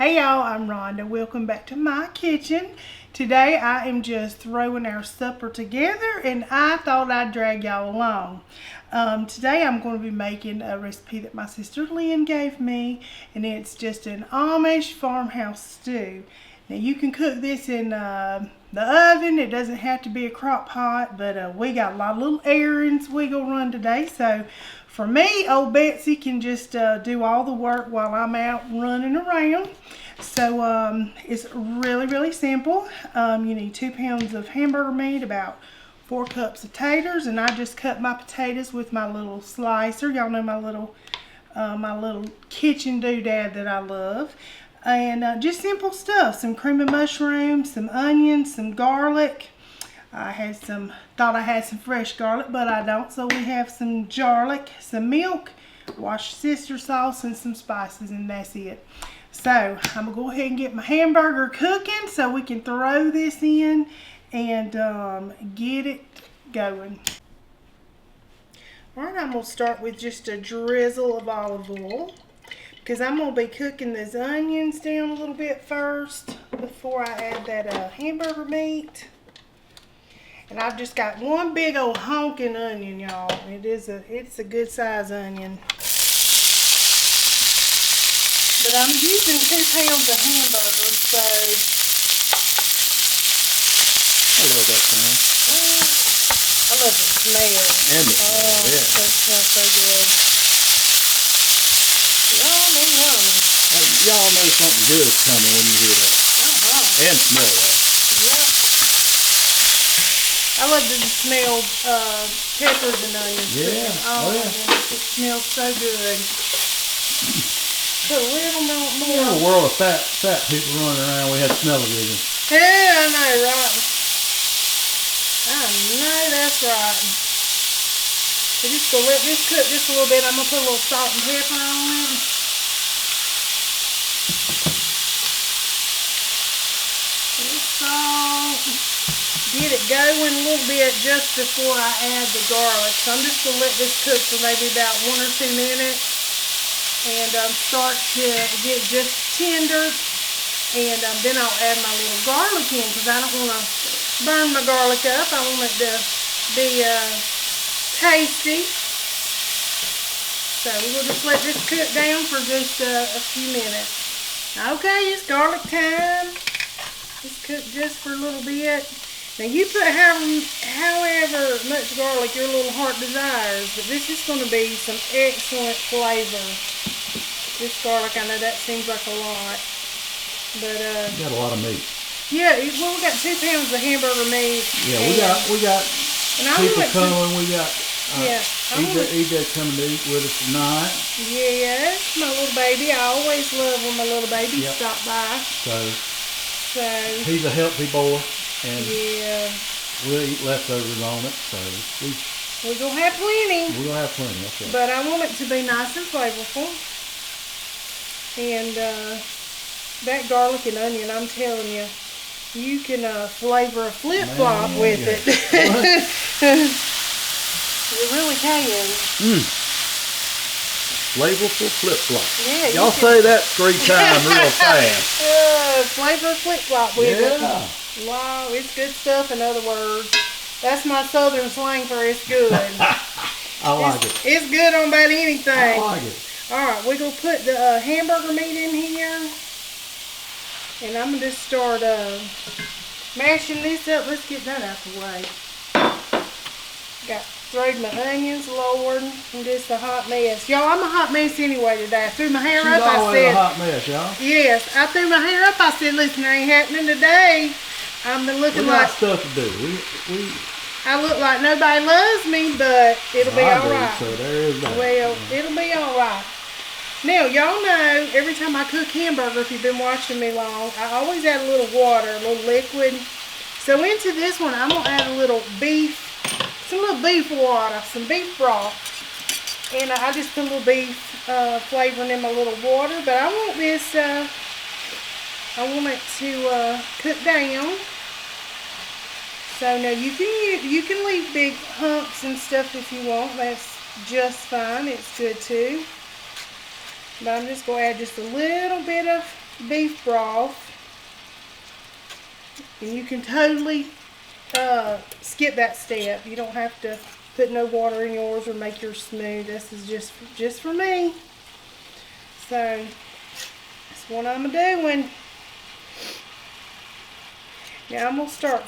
Hey y'all, I'm Rhonda. Welcome back to my kitchen. Today I am just throwing our supper together and I thought I'd drag y'all along. Today I'm going to be making a recipe that my sister Lynn gave me, and it's just an Amish farmhouse stew. Now you can cook this in the oven. It doesn't have to be a crock pot, but we got a lot of little errands we gonna run today. So for me, old Betsy can just do all the work while I'm out running around. So it's really simple. You need 2 pounds of hamburger meat, about 4 cups of taters, and I just cut my potatoes with my little slicer. Y'all know my little kitchen doodad that I love. And just simple stuff, some cream of mushrooms, some onions, some garlic. Thought I had some fresh garlic, but I don't, so we have some garlic, some milk, Worcestershire sauce, and some spices, and that's it. So I'm gonna go ahead and get my hamburger cooking so we can throw this in and get it going. Alright, I'm gonna start with just a drizzle of olive oil, because I'm going to be cooking these onions down a little bit first before I add that hamburger meat. And I've just got one big old honking onion, y'all. It's a good size onion. But I'm using 2 pounds of hamburgers, so I love that sound. I love the smell. And the smell, yeah. That smells so good. Yummy. Y'all know something good is coming when you hear that. And smell that. Yep. I love to smell peppers and onions. Yeah. Oh yeah. It smells so good. Put a little more. In a world of fat people running around, we had smell-o-vision. Yeah, I know, right? I know that's right. So just gonna let this cook just a little bit. I'm gonna put a little salt and pepper on it. Salt. Get it going a little bit just before I add the garlic. So I'm just going to let this cook for maybe about 1 or 2 minutes and start to get just tender. And then I'll add my little garlic in, because I don't want to burn my garlic up. I want it to be tasty. So we're going to just let this cook down for just a few minutes. Okay, it's garlic time. Just cook just for a little bit. Now you put however much garlic your little heart desires, but this is going to be some excellent flavor. This garlic, I know that seems like a lot, but You got a lot of meat. Yeah, well, we got 2 pounds of hamburger meat. Yeah, we got people coming. We got EJ coming to eat with us tonight. Yes, my little baby. I always love when my little baby stop by. So he's a healthy boy, and we'll eat leftovers on it. So we're gonna have plenty. We're gonna have plenty. That's right. But I want it to be nice and flavorful. And that garlic and onion, I'm telling you, you can flavor a flip-flop with it. You really can. Flavorful flip-flop. Yeah, y'all say that 3 times real fast. Flavor flip-flop with it. Wow, it's good stuff, in other words. That's my southern slang for it's good. I like it. It's good on about anything. I like it. Alright, we're going to put the hamburger meat in here. And I'm going to just start mashing this up. Let's get that out the way. Throwed my onions, Lord. I'm just a hot mess. Y'all, I'm a hot mess anyway today. I threw my hair up. I said, a hot mess, y'all. Yes, I threw my hair up. I said, listen, there ain't happening today. I'm looking like... We got stuff to do. I look like nobody loves me, but it'll be alright. So there is that. Well, it'll be alright. Now, y'all know, every time I cook hamburger, if you've been watching me long, I always add a little water, a little liquid. So into this one, I'm going to add a little beef. Some little beef water, some beef broth, and I just put a little beef flavoring in my little water. But I want this, I want it to cook down. So now you can leave big humps and stuff if you want. That's just fine. It's good too. But I'm just going to add just a little bit of beef broth. And you can totally skip that step. You don't have to put no water in yours or make yours smooth. This is just for me. So that's what I'm doing. Now I'm gonna start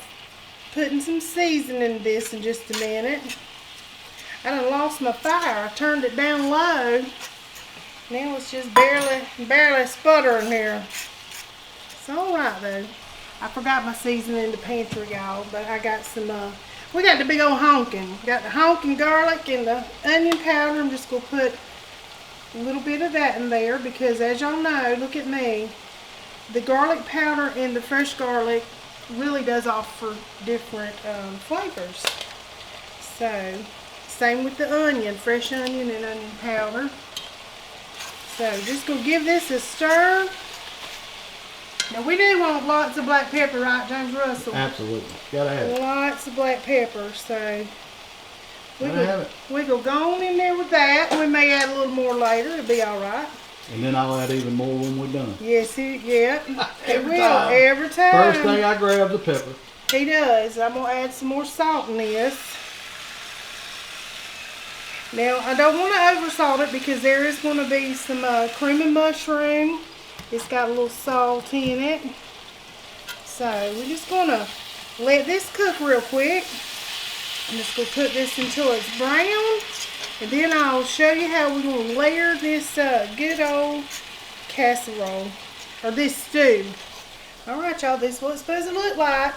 putting some seasoning in this in just a minute. I done lost my fire. I turned it down low. Now it's just barely sputtering here. It's alright though. I forgot my seasoning in the pantry, y'all, but I got some, we got the big old honkin'. Got the honkin' garlic and the onion powder. I'm just gonna put a little bit of that in there because as y'all know, look at me, the garlic powder and the fresh garlic really does offer different flavors. So, same with the onion, fresh onion and onion powder. So, just gonna give this a stir. Now, we do want lots of black pepper, right, James Russell? Absolutely. Gotta have it. Lots of black pepper, so we go on in there with that. We may add a little more later. It'll be alright. And then I'll add even more when we're done. Yes, yeah. Every time. First thing I grab the pepper. He does. I'm going to add some more salt in this. Now, I don't want to oversalt it because there is going to be some cream and mushroom. It's got a little salt in it. So, we're just going to let this cook real quick. I'm just going to cook this until it's brown. And then I'll show you how we're going to layer this good old casserole. Or this stew. Alright, y'all. This is what it's supposed to look like.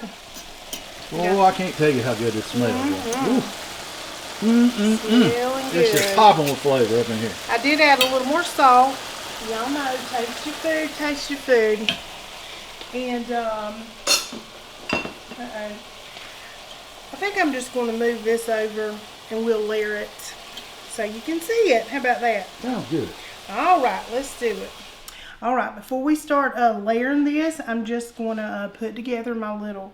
Oh, I can't tell you how good it smells. Smelling good. It's just popping with flavor up in here. I did add a little more salt. Y'all know, taste your food, taste your food. And, I think I'm just going to move this over and we'll layer it so you can see it. How about that? Sounds good. Alright, let's do it. Alright, before we start layering this, I'm just going to put together my little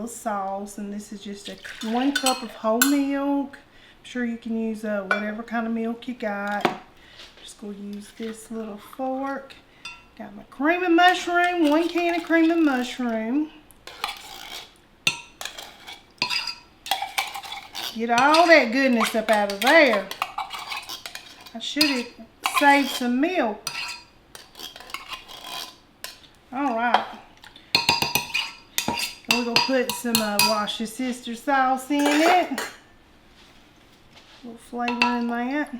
sauce. And this is just 1 cup of whole milk. I'm sure you can use whatever kind of milk you got. Just going to use this little fork. Got my cream and mushroom, 1 can of cream and mushroom. Get all that goodness up out of there. I should have saved some milk. Alright. We're going to put some Wash Your Sister sauce in it. A little flavor in that.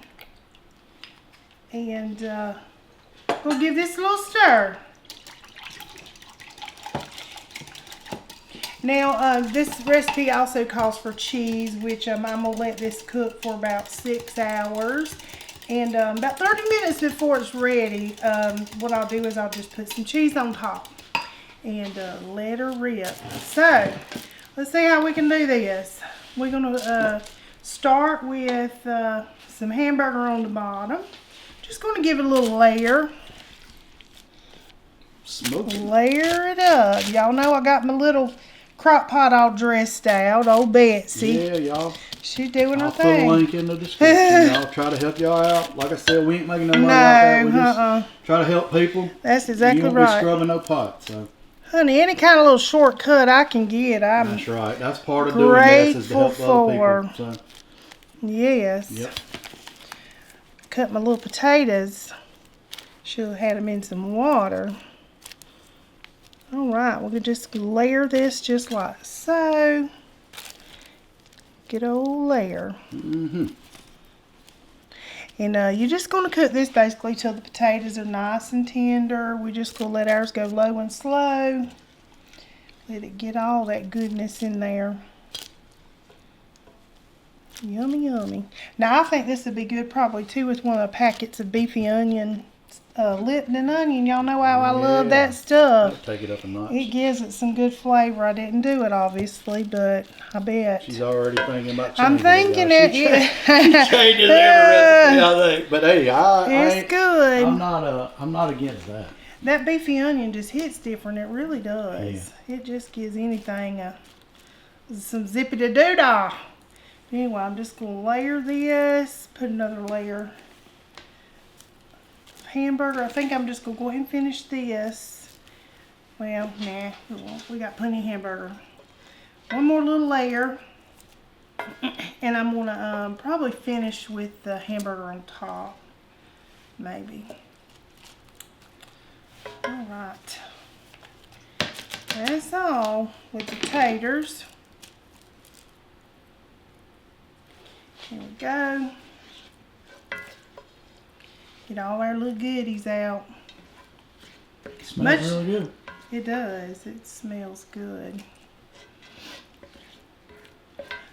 And we'll give this a little stir. Now, this recipe also calls for cheese, which I'm going to let this cook for about 6 hours. And about 30 minutes before it's ready, what I'll do is I'll just put some cheese on top and let her rip. So, let's see how we can do this. We're going to start with some hamburger on the bottom. Just going to give it a little layer. Smoky. Layer it up. Y'all know I got my little Crockpot all dressed out. Old Betsy. Yeah, y'all. She's doing her I'll thing. put a link in the description. I'll try to help y'all out. Like I said, we ain't making no money out that. We just try to help people. That's exactly right. You won't be scrubbing no pot. So. Honey, any kind of little shortcut I can get, that's right. That's part of doing this is to help other people. So. Yes. Yep. Cut my little potatoes. Should have had them in some water. Alright, we'll just layer this just like so. Good old layer. Mm-hmm. And you're just going to cook this basically till the potatoes are nice and tender. We're just going to let ours go low and slow. Let it get all that goodness in there. Yummy, yummy. Now, I think this would be good probably too with one of the packets of beefy onion, Lipton onion. Y'all know how I love that stuff. That'll take it up a notch. It gives it some good flavor. I didn't do it, obviously, but I bet. She's already thinking about changing I'm thinking it. She changes every recipe, I think. But hey, it's good. I'm not against that. That beefy onion just hits different. It really does. Yeah. It just gives anything some zippity-doo-dah. Anyway, I'm just going to layer this. Put another layer of hamburger. I think I'm just going to go ahead and finish this. Well, nah, we won't. We got plenty of hamburger. One more little layer. And I'm going to probably finish with the hamburger on top. Maybe. Alright. That's all with the taters. Here we go. Get all our little goodies out. It smells really good. It does. It smells good.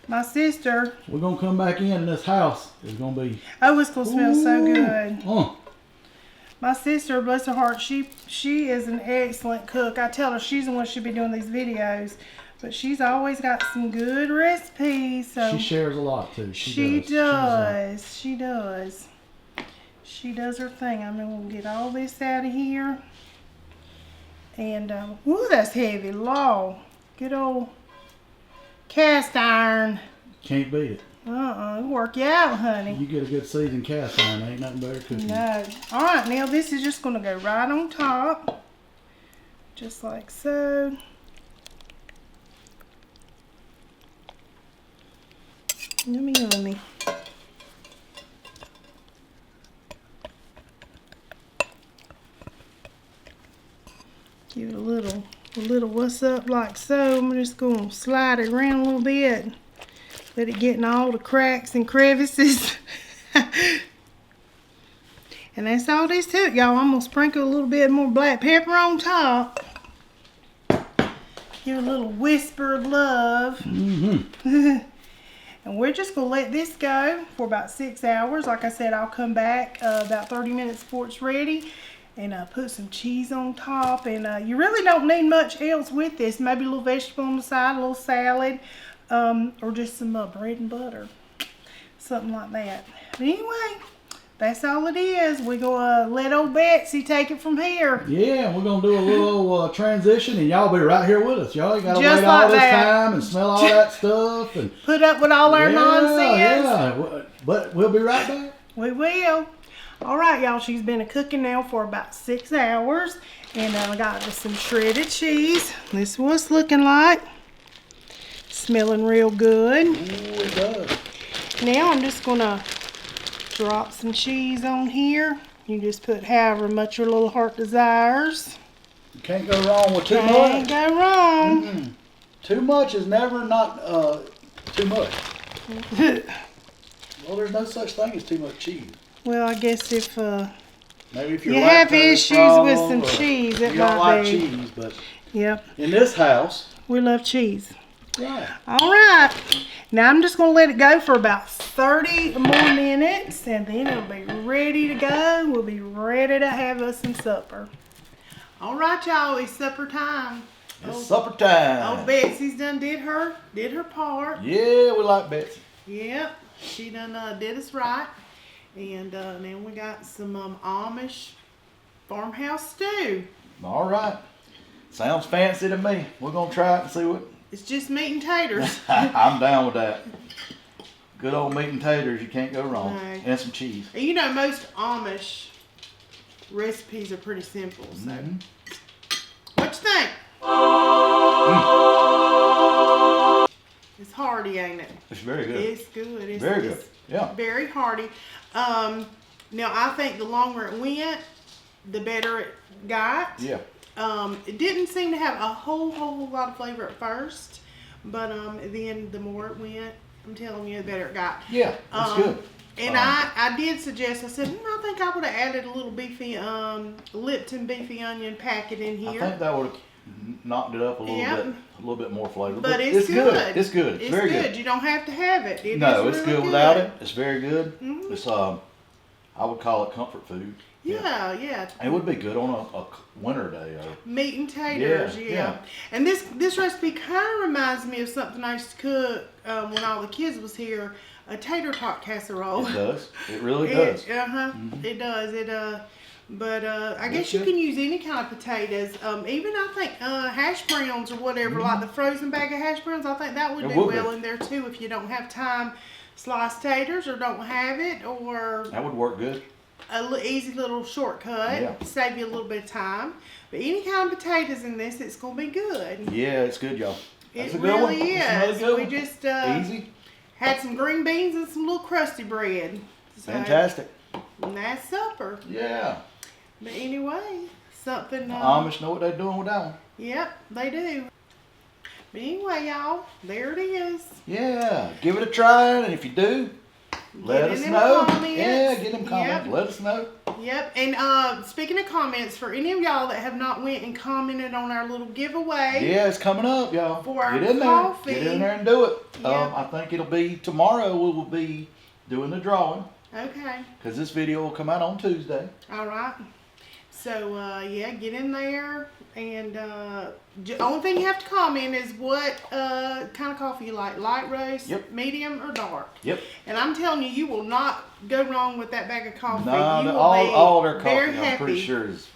My sister. We're going to come back in this house. It's going to be. Oh, it's going to smell so good. My sister, bless her heart, she is an excellent cook. I tell her she's the one should be doing these videos. But she's always got some good recipes. So she shares a lot too. She does. She does. She does her thing. I'm going to get all this out of here. And, ooh, that's heavy. Law. Good old cast iron. Can't beat it. It'll work you out, honey. You get a good seasoned cast iron. Ain't nothing better cooking. No. Alright, now this is just going to go right on top. Just like so. Yummy, yummy. Give it a little what's up like so. I'm just going to slide it around a little bit. Let it get in all the cracks and crevices. And that's all there is to it, y'all. I'm going to sprinkle a little bit more black pepper on top. Give it a little whisper of love. Mm-hmm. And we're just going to let this go for about 6 hours. Like I said, I'll come back about 30 minutes before it's ready. And put some cheese on top. And you really don't need much else with this. Maybe a little vegetable on the side, a little salad. Or just some bread and butter. Something like that. But anyway, that's all it is. We're going to let old Betsy take it from here. Yeah, we're going to do a little transition, and y'all be right here with us. Y'all ain't got to Just wait like all this that. time and smell all that stuff. And Put up with all our nonsense. Yeah, but we'll be right back. We will. All right, y'all. She's been cooking now for about 6 hours. And I got some shredded cheese. This is what it's looking like. Smelling real good. Ooh, it does. Now I'm just going to drop some cheese on here. You just put however much your little heart desires. You can't go wrong with too much. Can't go wrong. Mm-hmm. Too much is never not too much. Well, there's no such thing as too much cheese. Well, I guess if maybe if you're you have issues with some or cheese, it you don't might like be. cheese, but Yep. in this house, We love cheese. right. All right. Now I'm just going to let it go for about 30 more minutes, and then it'll be ready to go. We'll be ready to have us some supper. All right, y'all. It's supper time. It's supper time. Oh, Betsy's done did her part. Yeah, we like Betsy. Yep. She done did us right. And then we got some Amish farmhouse stew. All right. Sounds fancy to me. We're going to try it and see what. It's just meat and taters. I'm down with that. Good old meat and taters. You can't go wrong. No. And some cheese. And you know, most Amish recipes are pretty simple. So, what you think? It's hearty, ain't it? It's very good. It's good. It's Very good. Yeah. Very hearty. Now I think the longer it went, the better it got. Yeah. It didn't seem to have a whole lot of flavor at first, but then the more it went, I'm telling you, the better it got. Yeah, that's good. And I did suggest, I said, I think I would have added a little beefy, Lipton beefy onion packet in here. I think that would have knocked it up a little bit more flavor. But it's good. It's good. It's very good. You don't have to have it. No, it's it's really good without it. It's very good. Mm-hmm. It's I would call it comfort food. Yeah. It would be good on a winter day. Meat and taters, yeah. And this recipe kind of reminds me of something I used to cook when all the kids was here, a tater tot casserole. It does. It really does. It does. But I guess That's you good. can use any kind of potatoes. Even I think hash browns or whatever, like the frozen bag of hash browns, I think that would do well in there too if you don't have time. Sliced taters or don't have it, or that would work good. easy little shortcut. Yeah. Save you a little bit of time. But any kind of potatoes in this, it's going to be good. Yeah, it's good, y'all. That's It a good really one. is. Good We one. just Easy. had some green beans and some little crusty bread. So, Fantastic. and that's supper. Yeah. But anyway, something. Amish know what they're doing with that one. Yep, they do. But anyway, y'all, there it is. Yeah, give it a try, and if you do, let us know. Yeah, get them comments. Yep. Let us know. Yep, and speaking of comments, for any of y'all that have not went and commented on our little giveaway. Yeah, it's coming up, y'all. For our Get in coffee. there. Get in there and do it. Yep. I think it'll be tomorrow. We will be doing the drawing. Okay. Because this video will come out on Tuesday. All right. So, yeah, get in there. And only thing you have to comment is what kind of coffee you like. Light roast, Yep. medium, or dark. Yep. And I'm telling you, you will not go wrong with that bag of coffee. No, you will all their coffee, very I'm happy. pretty sure, is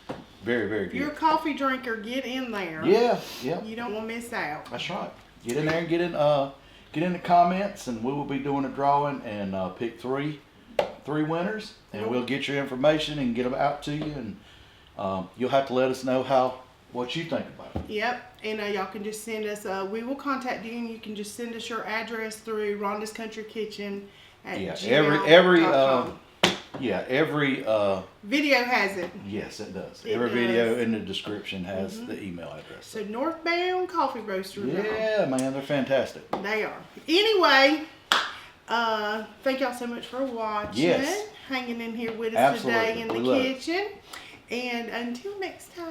very, very If good. you're a coffee drinker, get in there. Yeah, yeah. You don't want to miss out. That's right. Get in there and get in the comments, and we will be doing a drawing and pick three winners, and we'll get your information and get them out to you, and you'll have to let us know what you think about it. Yep, and y'all can just send us. We will contact you, and you can just send us your address through Rhonda's Country Kitchen at gmail.com. Every video has it. yes, it does. It Every does. video in the description has the email address. So Northbound Coffee Roasters. Yeah, man, they're fantastic. They are. Anyway, thank y'all so much for watching. Yes. Hanging in here with us today in the We love it. kitchen. And until next time.